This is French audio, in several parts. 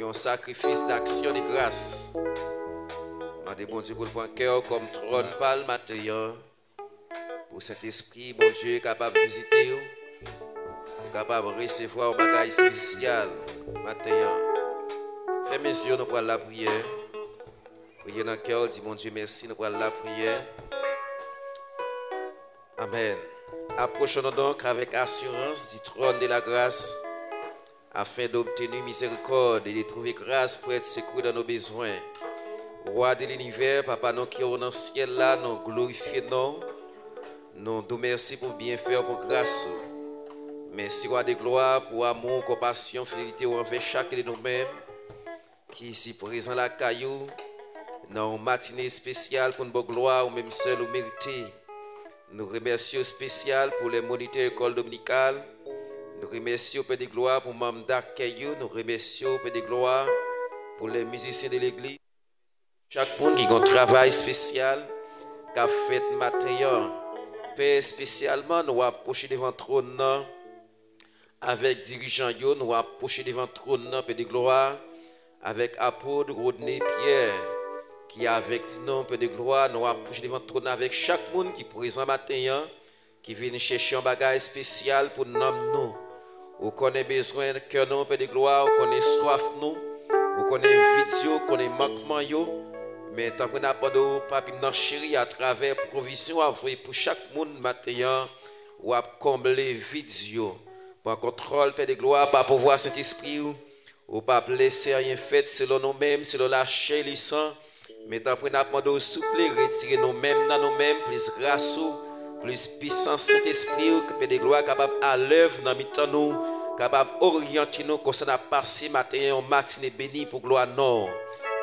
un sacrifice d'action de grâce. Demandez bon Dieu pour le point cœur comme trône pâle matin. Pour cet esprit, bon Dieu, capable de visiter, capable de recevoir un bagage spécial matin. Fais mes yeux, nous prenons la prière. Priez dans le cœur, dis mon Dieu merci, nous prenons la prière. Amen. Approchons-nous donc avec assurance du trône de la grâce afin d'obtenir miséricorde et de trouver grâce pour être secouru dans nos besoins. Roi de l'univers, Papa, nous qui sommes dans le ciel là, nous glorifions, nous te merci pour bien faire pour grâce. Merci, Roi de gloire, pour amour, compassion, fidélité envers chacun de nous-mêmes qui ici présent la caillou dans une matinée spéciale pour une bonne gloire ou même seul ou mérité. Nous remercions spécial pour les moniteurs école dominicale. Nous remercions Père de gloire pour membres d'accueil. Nous remercions Père de gloire pour les musiciens de l'église. Chaque monde qui a un travail spécial qu'a fait matin. Père spécialement nous approcher devant le trône avec dirigeants, nous approcher devant le trône Père de gloire avec apôtre Rodney Pierre qui est avec nous, Père de gloire, nous approchons devant le trône avec chaque monde qui est présent matin, qui vient chercher un bagage spécial pour nous. Vous connaissez besoin de cœur, nous, Père de gloire, vous connaissez soif, nous, vous connaissez vidéo, vous connaissez manquement, mais tant que nous avons papi dans chéri à travers provision envoyée pour chaque monde matin, ou à combler vidéo. Pour contrôle, Père de gloire, par pouvoir Saint-Esprit, ou pas laisser rien fait selon nous-mêmes, selon la chair et le sang. Mais tant que nous avons demandé au souple, retirer nous-mêmes dans nous-mêmes, plus grâce, plus puissance Saint-Esprit, que Père de gloire capable à l'œuvre dans mi-temps nous, capable d'orienter nous, comme ça n'a passé matin en matinée bénie pour gloire non.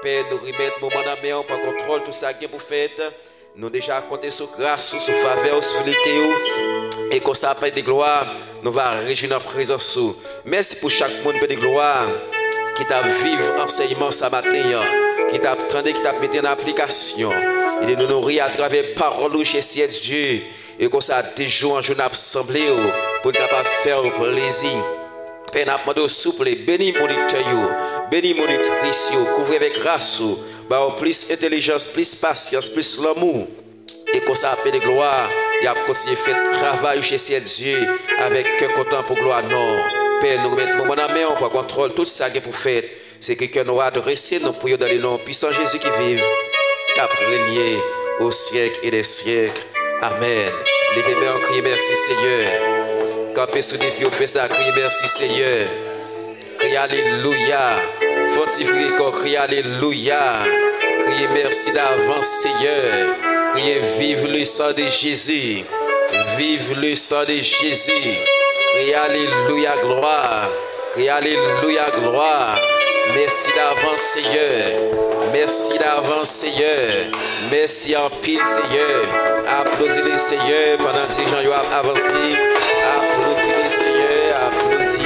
Père, nous remettre moment dans la main, pour contrôle tout ça qui est pour faire. Nous déjà compter sur grâce, sur faveur, sur fidélité, et comme ça, Père de gloire, nous va réjouir notre présence. Merci pour chaque monde, Père de gloire, qui t'a vivre enseignement ce matin, qui t'a attendu, qui t'a mis en application, et de nous nourrir à travers parole chez Dieu, et comme ça, des jours en jour assemblée pour être capable de faire plaisir. Père, n'a demandé au souple, bénis moniteur, bénis monitrice, couvrez avec grâce, plus intelligence, plus patience, plus l'amour, et comme ça, Père de gloire, il a continué à faire travail chez Dieu avec cœur content pour gloire non. Père, nous mettons mon main, on prend contrôle tout ça qui est pour faire. C'est que nous adresser, nous prions dans les noms puissants Jésus qui vive, qui a régné au siècle et des siècles. Amen. Levez-moi en crier merci Seigneur. Campez sous des pieds, fait ça, crier merci Seigneur. Criez Alléluia. Fortifiez qu'on crie Alléluia. Criez merci d'avance Seigneur. Criez vive le sang de Jésus. Vive le sang de Jésus. Criez Alléluia gloire. Criez Alléluia gloire. Merci d'avance Seigneur. Merci d'avance Seigneur. Merci en pile Seigneur. Applaudissez le Seigneur pendant que ces gens ont avancé. Applaudissez le Seigneur. Applaudissez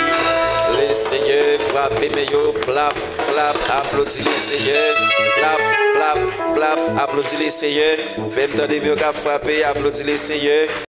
le Seigneur. Frappez mes yeux. Clap, clap. Applaudissez le Seigneur. Clap, clap, clap. Applaudissez le Seigneur. Faites-moi des mieux qu'à frapper. Applaudissez le Seigneur.